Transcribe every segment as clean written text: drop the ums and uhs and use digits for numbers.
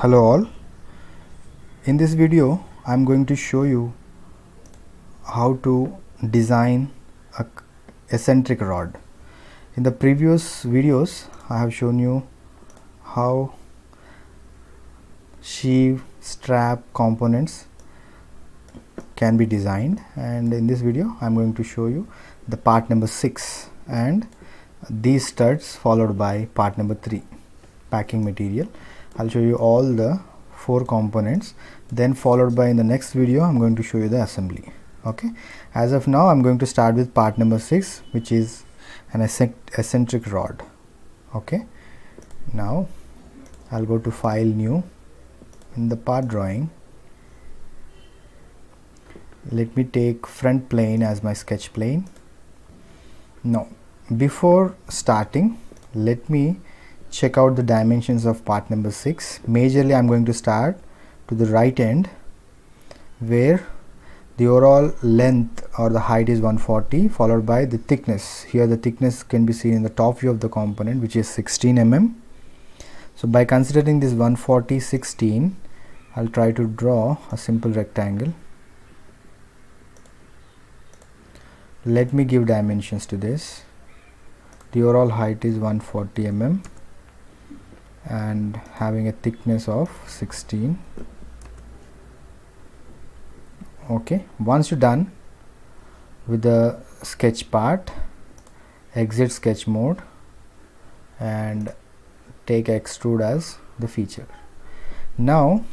Hello all. In this video I'm going to show you how to design a eccentric rod. In the previous videos I have shown you how sheave strap components can be designed, and in this video I'm going to show you the part number 6 and these studs followed by part number 3, packing material. I'll show you all the 4 components, then followed by in the next video I'm going to show you the assembly. Okay, as of now I'm going to start with part number 6, which is an eccentric rod. Okay, now I'll go to file, new. In the part drawing, let me take front plane as my sketch plane. Now before starting, let me check out the dimensions of part number 6. Majorly I'm going to start to the right end where the overall length or the height is 140, followed by the thickness. Here the thickness can be seen in the top view of the component, which is 16 mm. So by considering this 140 16, I'll try to draw a simple rectangle. Let me give dimensions to this. The overall height is 140 mm and having a thickness of 16. Okay, once you're done with the sketch part, exit sketch mode and take extrude as the feature. Now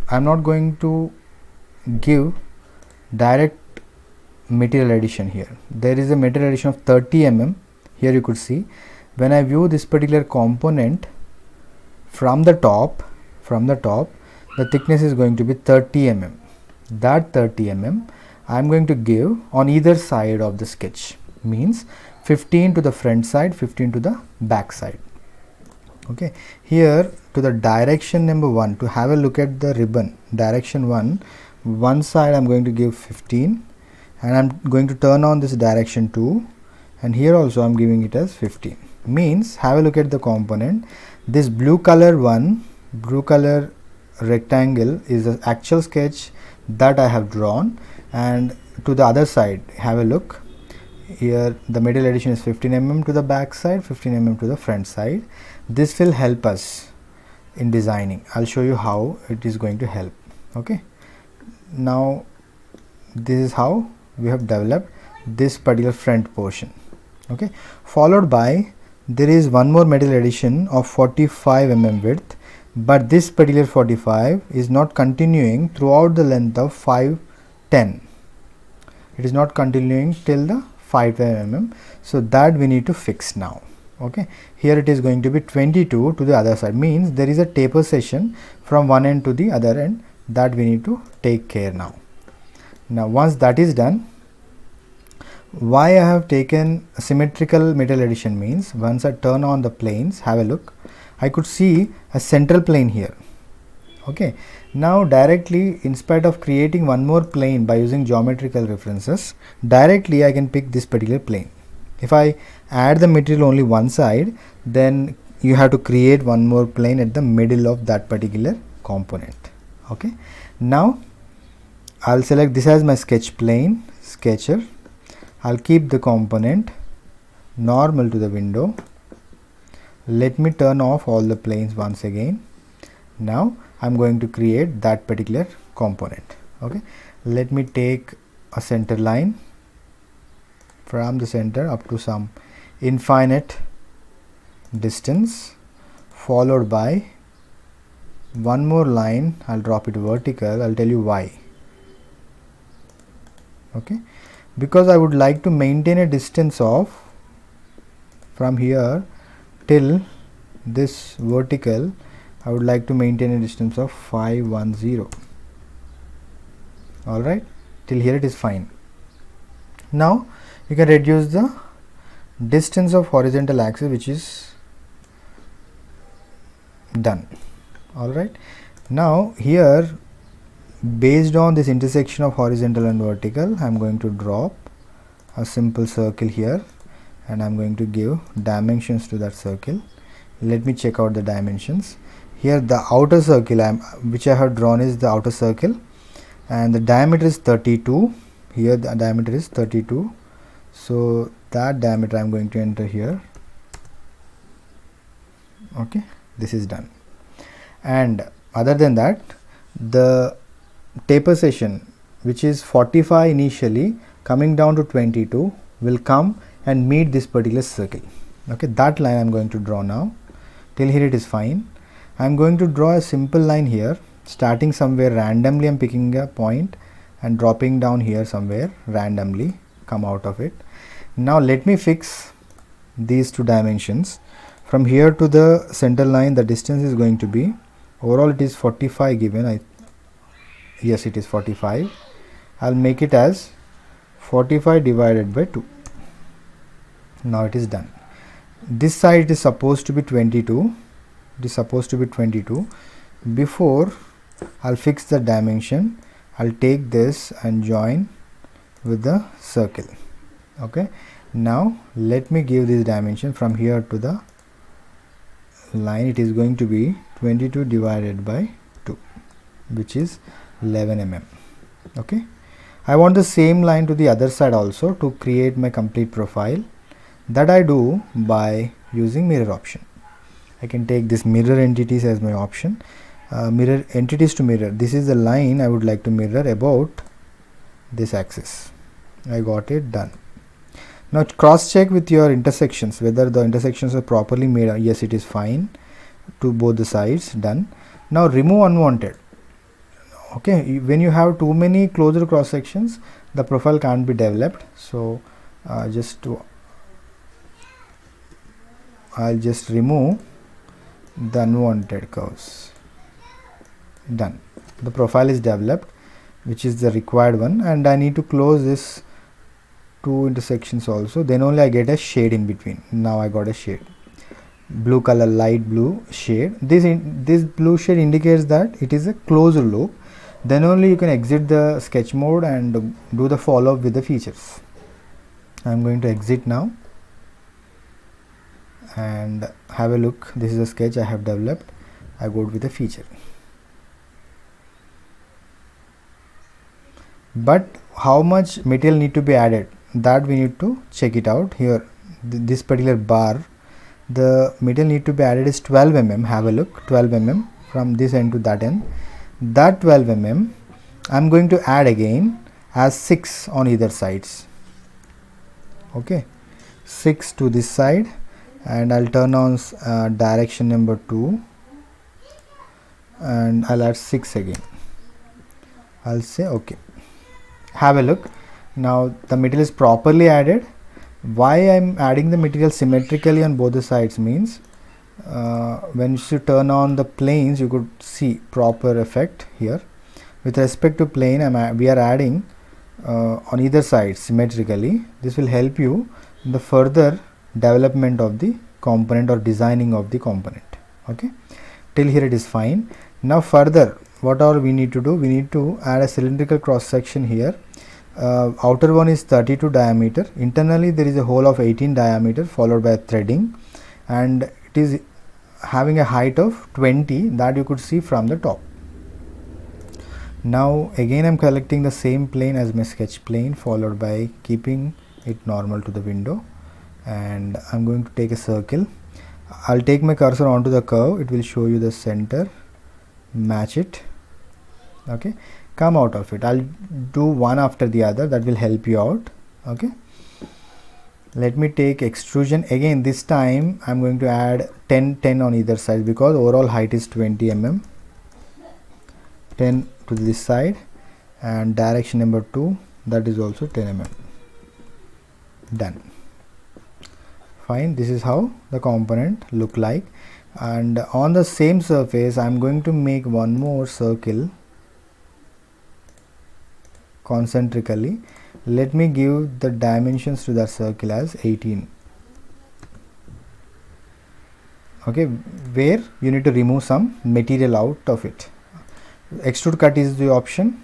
I'm not going to give direct material addition here. There is a material addition of 30 mm. Here you could see when I view this particular component from the top, the thickness is going to be 30 mm. That 30 mm I am going to give on either side of the sketch, means 15 to the front side, 15 to the back side. Okay, here to the direction number 1, to have a look at the ribbon, direction 1, one side I am going to give 15 and I am going to turn on this direction 2, and here also I am giving it as 15. Means have a look at the component. This blue color rectangle is the actual sketch that I have drawn, and to the other side have a look. Here the material addition is 15 mm to the back side, 15 mm to the front side. This will help us in designing. I'll show you how it is going to help. Okay, now this is how we have developed this particular front portion. Okay, followed by there is one more material addition of 45 mm width, but this particular 45 is not continuing throughout the length of 510. It is not continuing till the 510 mm, so that we need to fix now. Okay, here it is going to be 22 to the other side, means there is a taper section from one end to the other end, that we need to take care now. Now once that is done, why I have taken symmetrical material addition means once I turn on the planes, have a look, I could see a central plane here. Okay, now directly, in spite of creating one more plane by using geometrical references, directly I can pick this particular plane. If I add the material only one side, then you have to create one more plane at the middle of that particular component. Okay, now I'll select this as my sketch plane, sketcher. I'll keep the component normal to the window. Let me turn off all the planes once again. Now I'm going to create that particular component. Okay, let me take a center line from the center up to some infinite distance, followed by one more line. I'll drop it vertical. I'll tell you why. Okay, because I would like to maintain a distance of from here till this vertical, I would like to maintain a distance of 510. Alright, till here it is fine. Now you can reduce the distance of horizontal axis, which is done. Alright, now here based on this intersection of horizontal and vertical, I am going to drop a simple circle here and I am going to give dimensions to that circle. Let me check out the dimensions. here the outer circle which I have drawn is the outer circle, and the diameter is 32. Here the diameter is 32, so that diameter I am going to enter here. Okay, this is done. And other than that, the taper section, which is 45 initially, coming down to 22, will come and meet this particular circle. Okay, that line I am going to draw now. Till here it is fine. I am going to draw a simple line here, starting somewhere randomly. I am picking a point and dropping down here somewhere randomly, come out of it. Now let me fix these two dimensions. From here to the center line, the distance is going to be, overall it is 45 given. Yes, it is 45. I'll make it as 45 divided by 2. Now it is done. This side is supposed to be 22. It is supposed to be 22. Before I'll fix the dimension, I'll take this and join with the circle. Okay, now let me give this dimension from here to the line. It is going to be 22 divided by 2, which is 11 mm. Okay, I want the same line to the other side also to create my complete profile. That I do by using mirror option. I can take this mirror entities as my option. Mirror entities to mirror. This is the line I would like to mirror about this axis. I got it, done. Now cross check with your intersections whether the intersections are properly made. Yes, it is fine to both the sides, done. Now remove unwanted. Okay, when you have too many closer cross sections, the profile can't be developed. So I'll just remove the unwanted curves. Done. The profile is developed, which is the required one, and I need to close this two intersections also, then only I get a shade in between. Now I got a shade, blue color, light blue shade. This blue shade indicates that it is a closed loop. Then only you can exit the sketch mode and do the follow up with the features. I am going to exit now and have a look. This is a sketch I have developed. I go with the feature. But how much material need to be added, that we need to check it out. Here this particular bar, the material need to be added is 12 mm. Have a look, 12 mm from this end to that end. That 12 mm I am going to add again as 6 on either sides. Okay, 6 to this side, and I'll turn on direction number 2 and I'll add 6 again. I'll say okay. Have a look. Now the material is properly added. Why I'm adding the material symmetrically on both the sides means when you turn on the planes, you could see proper effect here. With respect to plane, we are adding on either side symmetrically. This will help you in the further development of the component or designing of the component. Okay, till here it is fine. Now further, what all we need to do? We need to add a cylindrical cross section here. Outer one is 32 diameter. Internally there is a hole of 18 diameter followed by threading, and it is having a height of 20 that you could see from the top. Now again I am collecting the same plane as my sketch plane, followed by keeping it normal to the window, and I am going to take a circle. I'll take my cursor onto the curve. It will show you the center, match it. Okay, come out of it. I'll do one after the other, that will help you out. Okay, let me take extrusion again. This time I'm going to add 10 on either side because overall height is 20 mm. 10 to this side, and direction number 2, that is also 10 mm. Done. Fine. This is how the component look like, and on the same surface I'm going to make one more circle concentrically. Let me give the dimensions to that circle as 18. Okay, where you need to remove some material out of it. Extrude cut is the option,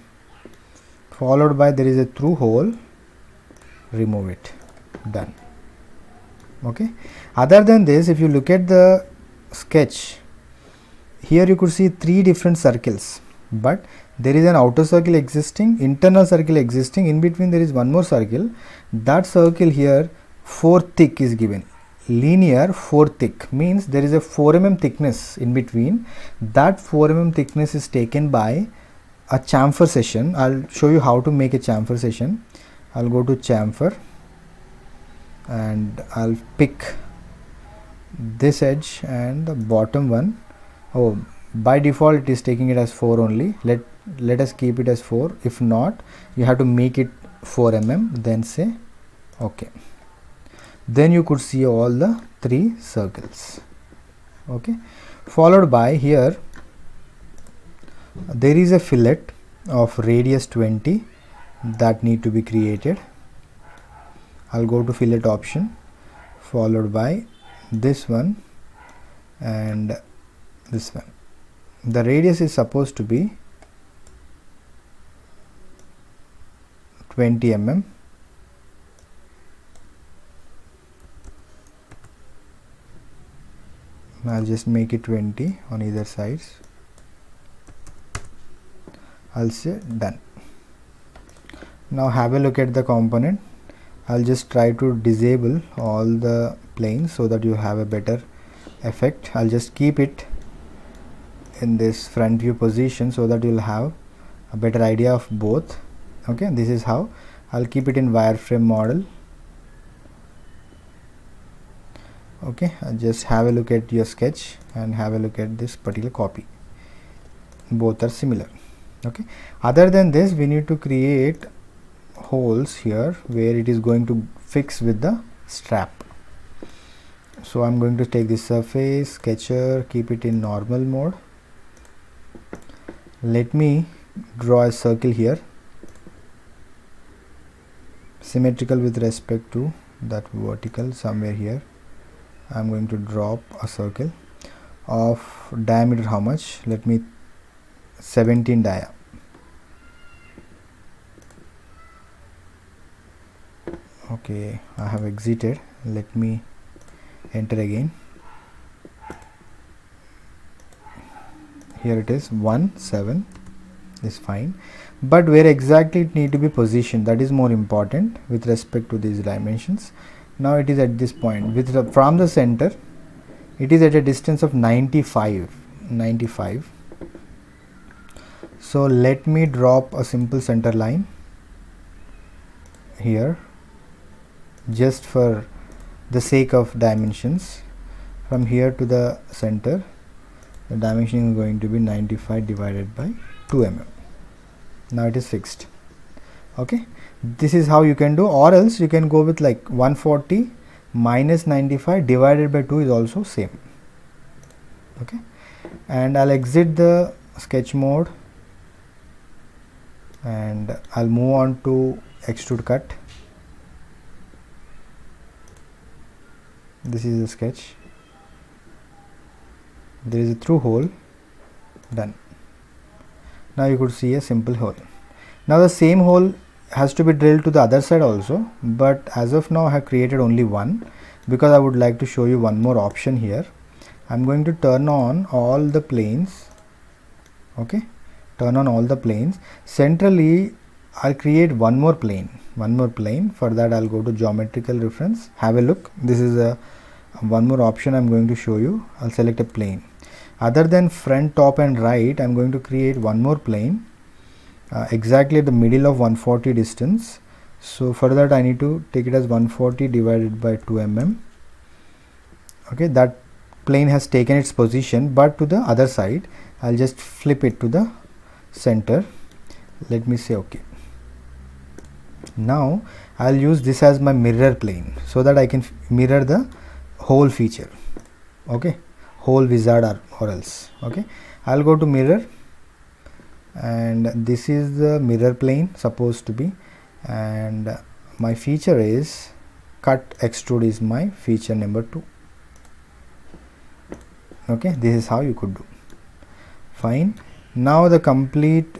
followed by there is a through hole, remove it. Done. Okay, other than this, if you look at the sketch, here you could see 3 different circles, but there is an outer circle existing, internal circle existing, in between there is one more circle. That circle here 4 thick is given, linear 4 thick, means there is a 4 mm thickness in between. That 4 mm thickness is taken by a chamfer session. I'll show you how to make a chamfer session. I'll go to chamfer and I'll pick this edge and the bottom one. Oh, by default it is taking it as 4 only. Let us keep it as 4. If not, you have to make it 4 mm, then say okay. Then you could see all the 3 circles. Okay, followed by here there is a fillet of radius 20 that need to be created. I'll go to fillet option, followed by this one and this one. The radius is supposed to be 20 mm. I'll just make it 20 on either sides. I'll say done. Now have a look at the component. I'll just try to disable all the planes so that you have a better effect. I'll just keep it in this front view position so that you'll have a better idea of both. Okay, this is how. I'll keep it in wireframe model. Okay, I'll just have a look at your sketch and have a look at this particular copy. Both are similar. Okay, other than this we need to create holes here where it is going to fix with the strap. So I'm going to take this surface sketcher, keep it in normal mode. Let me draw a circle here, symmetrical with respect to that vertical. Somewhere here I'm going to drop a circle of diameter. How much? Let me 17 dia. Okay, I have exited. Let me enter again. Here it is 17 is fine, but where exactly it need to be positioned, that is more important with respect to these dimensions. Now it is at this point with from the center it is at a distance of 95. So let me drop a simple center line here just for the sake of dimensions. From here to the center the dimension is going to be 95 divided by 2 mm. Now it is fixed. Okay, this is how you can do, or else you can go with like 140 minus 95 divided by 2 is also same. Okay, and I'll exit the sketch mode and I'll move on to extrude cut. This is the sketch. There is a through hole. Done. Now you could see a simple hole. Now the same hole has to be drilled to the other side also, but as of now I have created only one because I would like to show you one more option here. I'm going to turn on all the planes. Okay, turn on all the planes. Centrally I'll create one more plane. For that I'll go to geometrical reference. Have a look. This is a one more option I'm going to show you. I'll select a plane. Other than front, top and right, I'm going to create one more plane exactly at the middle of 140 distance. So for that I need to take it as 140 divided by 2 mm. Okay, that plane has taken its position, but to the other side I'll just flip it to the center. Let me say okay. Now I'll use this as my mirror plane so that I can mirror the whole feature. Okay, whole wizard or else. Okay, I'll go to mirror and this is the mirror plane supposed to be, and my feature is cut extrude is my feature number 2. Okay, this is how you could do. Fine. Now the complete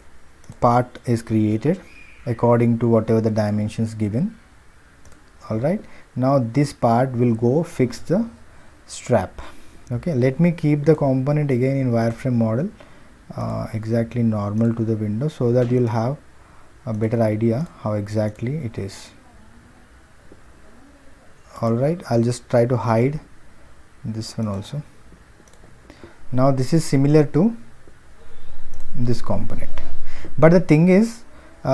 part is created according to whatever the dimensions given. Alright, now this part will go fix the strap. Okay, let me keep the component again in wireframe model exactly normal to the window, so that you'll have a better idea how exactly it is. Alright, I'll just try to hide this one also. Now this is similar to this component, but the thing is,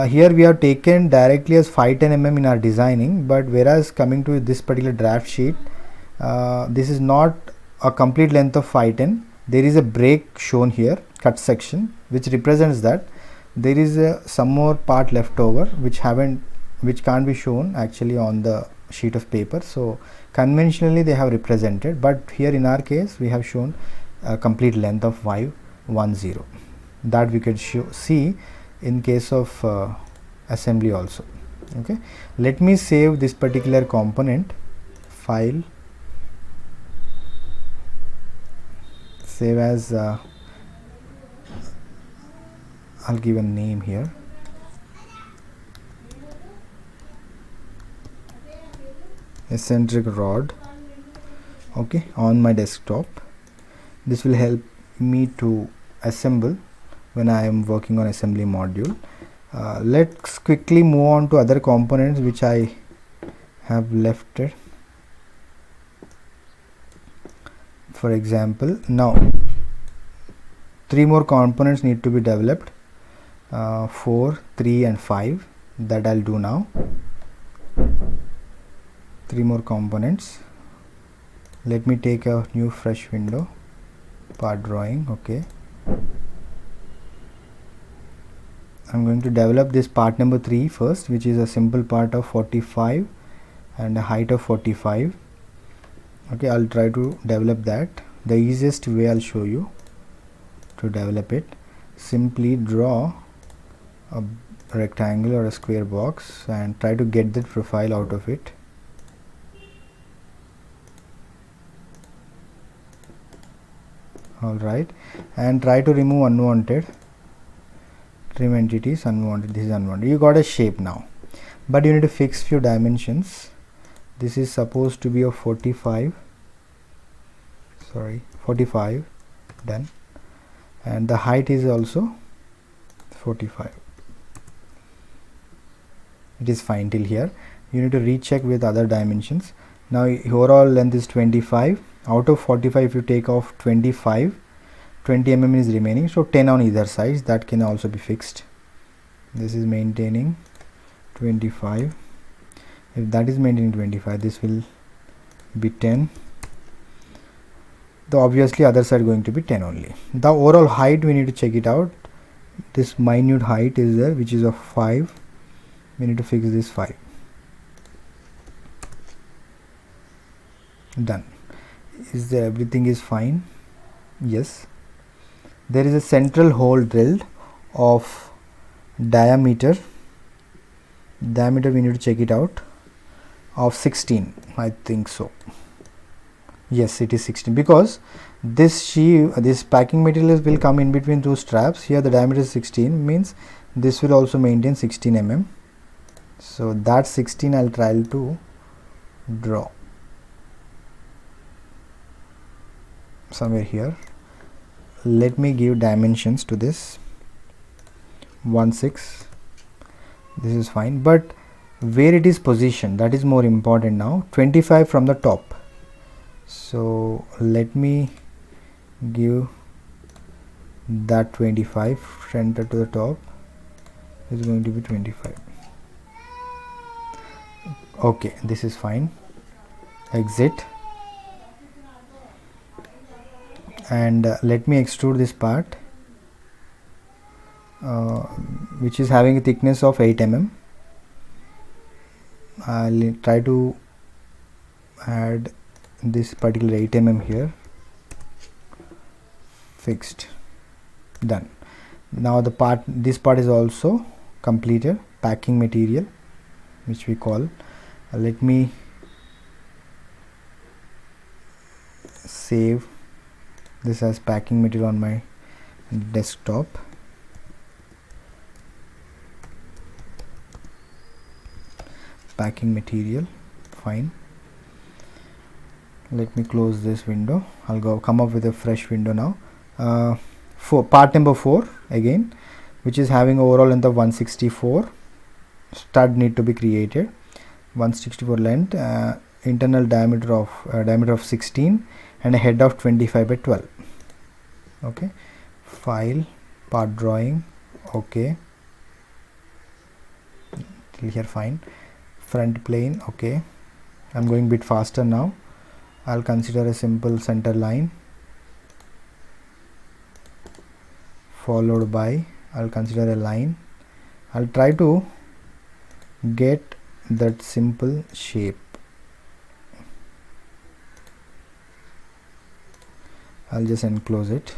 here we have taken directly as 510 mm in our designing, but whereas coming to this particular draft sheet, this is not a complete length of 510. There is a break shown here, cut section, which represents that there is some more part left over which can't be shown actually on the sheet of paper. So conventionally they have represented, but here in our case we have shown a complete length of 510. That we could see in case of assembly also. Okay, let me save this particular component, file, save as I'll give a name here, eccentric rod. Okay, on my desktop. This will help me to assemble when I am working on assembly module. Let's quickly move on to other components which I have left it. For example, now 3 more components need to be developed, 4, 3 and 5, that I'll do now. 3 more components. Let me take a new fresh window, part drawing. Okay, I'm going to develop this part number 3 first, which is a simple part of 45 and a height of 45. Okay, I'll try to develop that. The easiest way I'll show you to develop it. Simply draw a rectangle or a square box and try to get that profile out of it. Alright, and try to remove unwanted trim entities. Unwanted, this is unwanted. You got a shape now, but you need to fix few dimensions. This is supposed to be a 45, done, and the height is also 45. It is fine till here. You need to recheck with other dimensions. Now overall length is 25. Out of 45, if you take off 25, 20 mm is remaining, so 10 on either side. That can also be fixed. This is maintaining 25. If that is maintaining 25, this will be 10. The obviously other side going to be 10 only. The overall height, we need to check it out. This minute height is there, which is of 5. We need to fix this 5. Done. Is there everything is fine? Yes. There is a central hole drilled of diameter we need to check it out, of 16. I think so. Yes, it is 16, because this packing materials will come in between two straps. Here the diameter is 16, means this will also maintain 16 mm. So that 16 I'll try to draw somewhere here. Let me give dimensions to this. 1/6. This is fine, but where it is positioned, that is more important now. 25 from the top. So let me give that 25 center to the top is going to be 25. Okay, this is fine. Exit, and let me extrude this part, which is having a thickness of 8 mm. I'll try to add this particular 8 mm here. Fixed. Done. Now this part is also completed. Packing material, which we call, let me save this as packing material on my desktop. Packing material, fine. Let me close this window. I'll come up with a fresh window now. For part number 4 again, which is having overall length of 164. Stud need to be created. 164 length, internal diameter of 16, and a head of 25 by 12. Okay, file, part drawing, okay, till here fine. Front plane, okay. I'm going a bit faster now. I'll consider a simple center line, followed by, I'll consider a line. I'll try to get that simple shape. I'll just enclose it.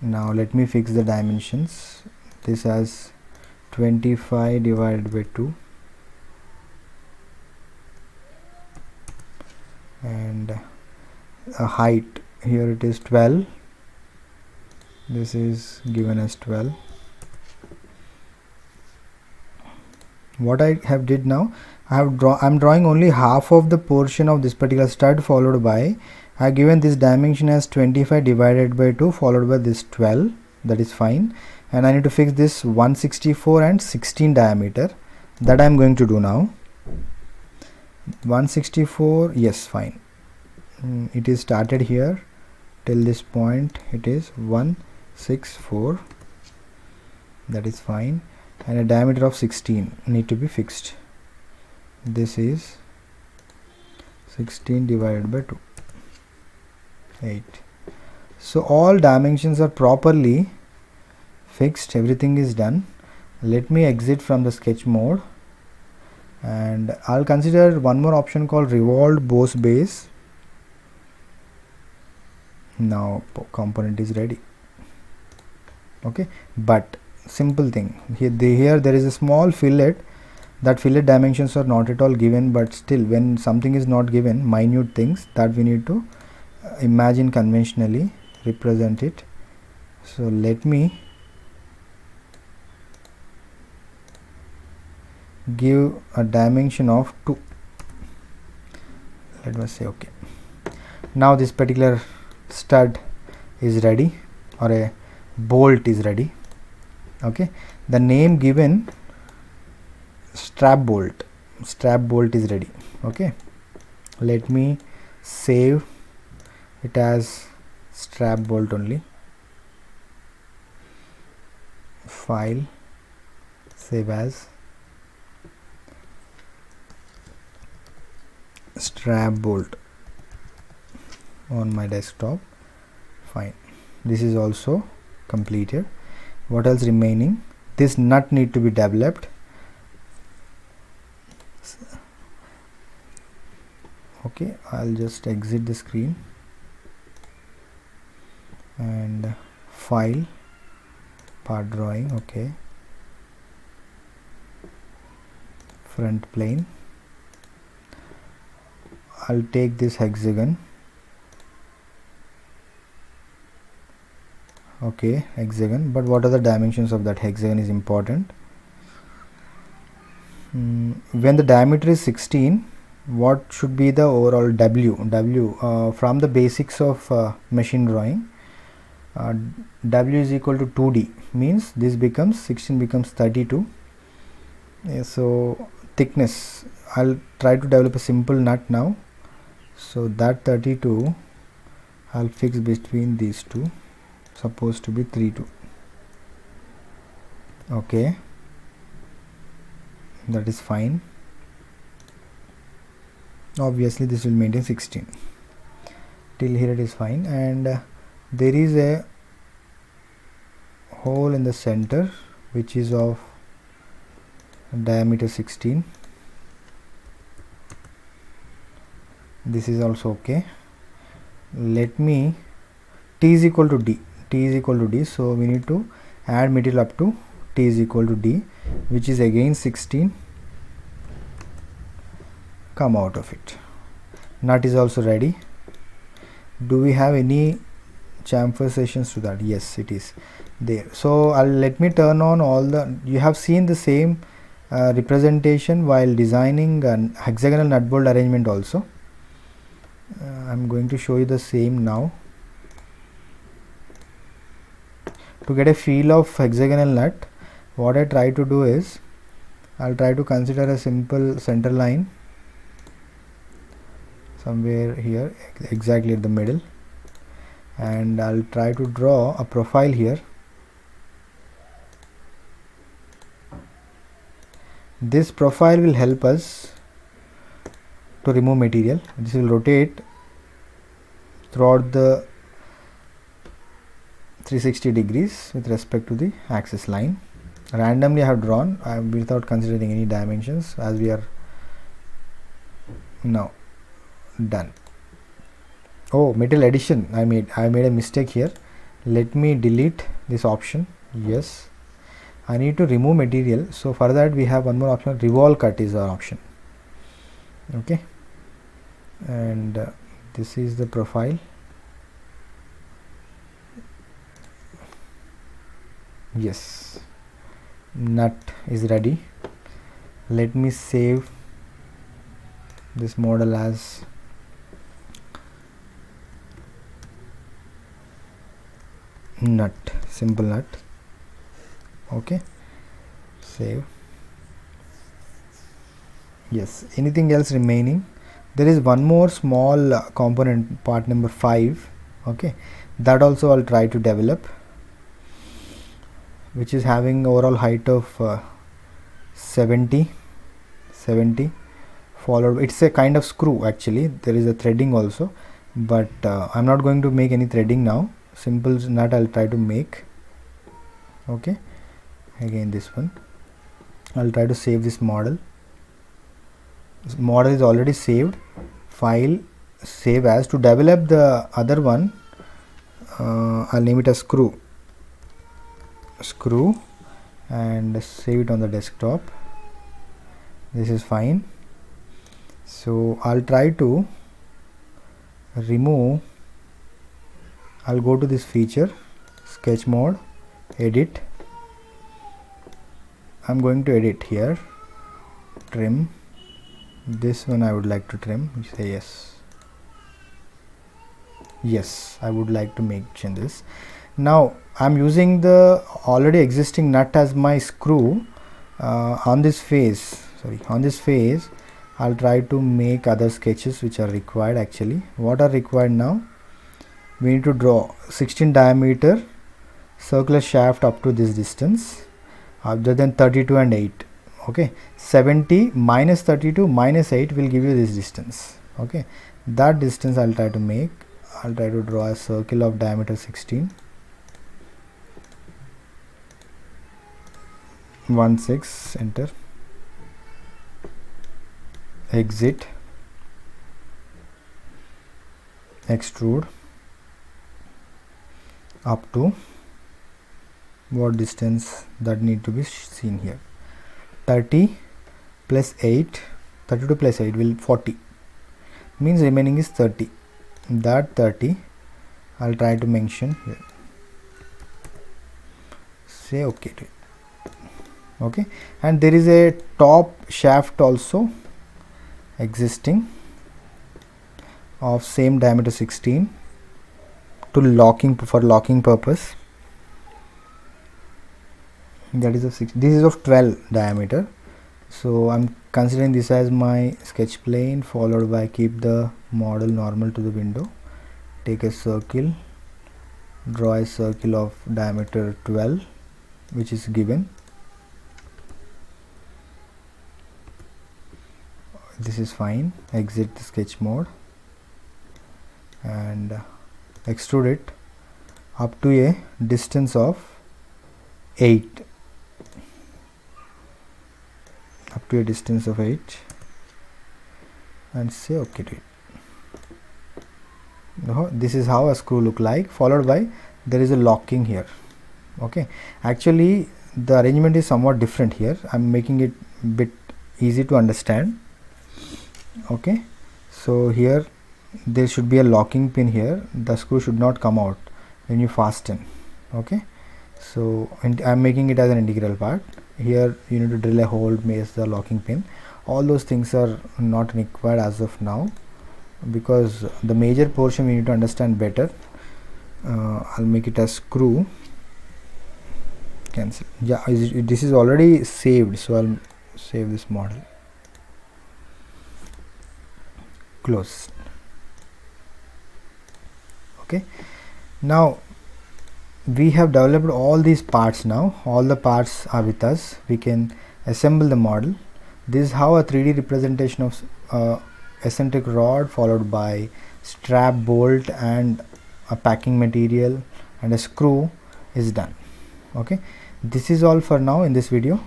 Now let me fix the dimensions. This has 25 divided by 2, and a height here it is 12. This is given as 12. What I have did now, I'm drawing only half of the portion of this particular stud, followed by, I have given this dimension as 25 divided by 2, followed by this 12. That is fine, and I need to fix this 164 and 16 diameter. That I am going to do now. 164, yes, fine. It is started here till this point. It is 164. That is fine, and a diameter of 16 need to be fixed. This is 16 divided by 2, 8. So all dimensions are properly fixed, everything is done. Let me exit from the sketch mode, and I'll consider one more option called revolved boss base. Now component is ready. Okay, but simple thing here there is a small fillet. That fillet dimensions are not at all given, but still when something is not given, minute things that we need to imagine conventionally, represent it. So let me give a dimension of 2. Let us say okay. Now this particular stud is ready, or a bolt is ready. Okay, the name given strap bolt is ready. Okay, let me save it as strap bolt only. File, save as strap bolt on my desktop. Fine, this is also completed. What else remaining? This nut need to be developed. Okay, I'll just exit the screen and file, part drawing, okay, front plane. I'll take this hexagon. Okay, hexagon, but what are the dimensions of that hexagon is important. When the diameter is 16, what should be the overall W? From the basics of machine drawing, W is equal to 2D, means this becomes 16 becomes 32. So thickness, I'll try to develop a simple nut now. So that 32 I'll fix between these two, supposed to be 32. Okay, that is fine. Obviously this will maintain 16. Till here it is fine, and there is a hole in the center which is of diameter 16. This is also okay. Let me, T is equal to D, so we need to add material up to T is equal to D, which is again 16. Come out of it. Nut is also ready. Do we have any chamfer sessions to that? Yes, it is there. So let me turn on all the, you have seen the same representation while designing a hexagonal nut bolt arrangement also. I'm going to show you the same now. To get a feel of hexagonal nut, what I try to do is, I'll try to consider a simple center line somewhere here, exactly at the middle, and I'll try to draw a profile here. This profile will help us to remove material. This will rotate throughout the 360 degrees with respect to the axis line. Randomly I have drawn without considering any dimensions, as we are now done. Oh, material addition, I made a mistake here. Let me delete this option. Yes, I need to remove material, so for that we have one more option. Revolve cut is our option. Okay, and this is the profile. Yes, nut is ready. Let me save this model as nut, simple nut. Okay, save. Yes, anything else remaining? There is one more small component, part number 5. Okay, that also I'll try to develop, which is having overall height of 70, followed, it's a kind of screw actually. There is a threading also, but I'm not going to make any threading now. Simple nut I'll try to make. Okay, again this one, I'll try to save this model. This model is already saved. File, save as. To develop the other one, I'll name it as screw, and save it on the desktop. This is fine. So I'll try to remove, I'll go to this feature, sketch mode, edit. I'm going to edit here, trim. This one I would like to trim. You say yes. Yes, I would like to make changes. Now I'm using the already existing nut as my screw on this face. On this face I'll try to make other sketches which are required. Actually, what are required now? We need to draw 16 diameter circular shaft up to this distance, other than 32 and 8. Okay, 70 minus 32 minus 8 will give you this distance. Okay, that distance I'll try to make. I'll try to draw a circle of diameter 16. 16, enter, exit, extrude up to what distance that need to be seen here. 30 plus 8, 32 plus 8 will 40, means remaining is 30. That 30 I'll try to mention here. Say okay to it. Okay, and there is a top shaft also existing of same diameter 16 to locking, for locking purpose. That is this is of 12 diameter, so I'm considering this as my sketch plane, followed by keep the model normal to the window, take a circle, draw a circle of diameter 12 which is given. This is fine. Exit the sketch mode and extrude it up to a distance of 8, up to a distance of 8, and say okay to it. Now, this is how a screw look like, followed by there is a locking here. Okay, actually the arrangement is somewhat different here. I'm making it bit easy to understand. Okay, so here there should be a locking pin here. The screw should not come out when you fasten. Okay, so I'm making it as an integral part. Here you need to drill a hole, place the locking pin. All those things are not required as of now. because the major portion we need to understand better. I'll make it as screw. Cancel. Yeah, this is already saved, so I'll save this model. Close. Okay, now we have developed all these parts. Now all the parts are with us. We can assemble the model. This is how a 3D representation of eccentric rod followed by strap, bolt and a packing material and a screw is done. Okay, this is all for now in this video.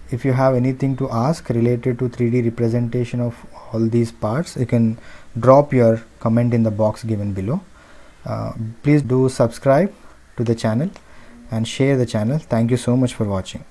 If you have anything to ask related to 3D representation of all these parts, you can drop your comment in the box given below. Please do subscribe to the channel and share the channel. Thank you so much for watching.